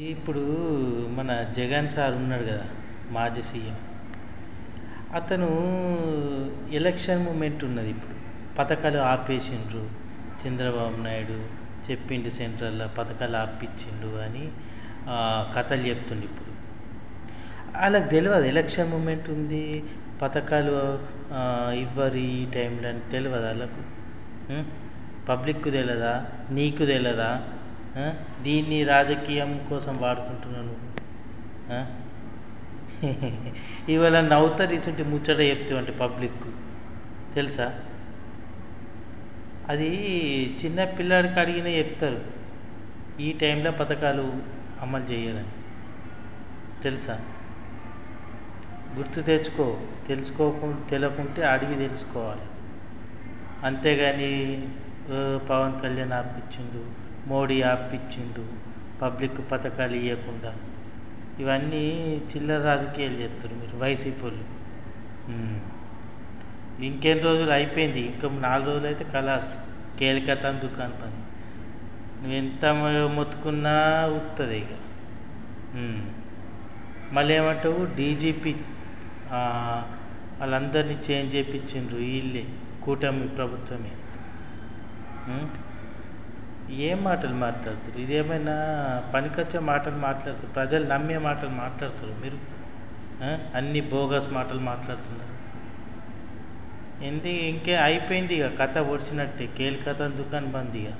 ఇప్పుడు మన జగన్ సార్ ఉన్నాడు కదా, మాజీ సీఎం. అతను ఎలక్షన్ మూమెంట్ ఉన్నది. ఇప్పుడు పథకాలు ఆపేసిండ్రు, చంద్రబాబు నాయుడు చెప్పిండు సెంట్రల్లో పథకాలు ఆపిచ్చిండు అని కథలు చెప్తుండు. ఇప్పుడు వాళ్ళకి తెలియదు ఎలక్షన్ మూమెంట్ ఉంది, పథకాలు ఇవ్వరు ఈ టైంలో అని తెలియదు వాళ్ళకు. పబ్లిక్కు తెలియదా, నీకు తెలియదా? దీన్ని రాజకీయం కోసం వాడుకుంటున్నావు నువ్వు. ఇవాళ నవ్వుతారు ఇసుంటి ముచ్చట చెప్తావంటే పబ్లిక్ తెలుసా? అది చిన్న పిల్లాడికి అడిగినా చెప్తారు ఈ టైంలో పథకాలు అమలు చేయాలని. తెలుసా? గుర్తు తెచ్చుకో, తెలియకుంటే అడిగి తెలుసుకోవాలి. అంతేగాని పవన్ కళ్యాణ్ ఆపిచ్చిండు, మోడీ ఆపిచ్చిండు, పబ్లిక్ పథకాలు ఇవ్వకుండా, ఇవన్నీ చిల్లర రాజకీయాలు చేస్తారు మీరు వైసీపీ వాళ్ళు. ఇంకెన్ని రోజులు అయిపోయింది, ఇంకా 4 రోజులు అయితే కలాస్ కేలికతాం దుకాణం పని. నువ్వు ఎంత మొత్తుకున్నా వస్తుంది ఇక. మళ్ళీ ఏమంటావు, డీజీపీ వాళ్ళందరినీ చేంజ్ చేయించిండ్రు వీళ్ళే, కూటమి ప్రభుత్వమే. ఏం మాటలు మాట్లాడుతారు? ఇదేమైనా పనికొచ్చే మాటలు మాట్లాడుతారు? ప్రజలు నమ్మే మాటలు మాట్లాడుతారు మీరు? అన్ని బోగస్ మాటలు మాట్లాడుతున్నారు. ఇంకే అయిపోయింది ఇక, కథ ఒడిచినట్టే, కేలికతా దుకాణం బంద్ ఇక.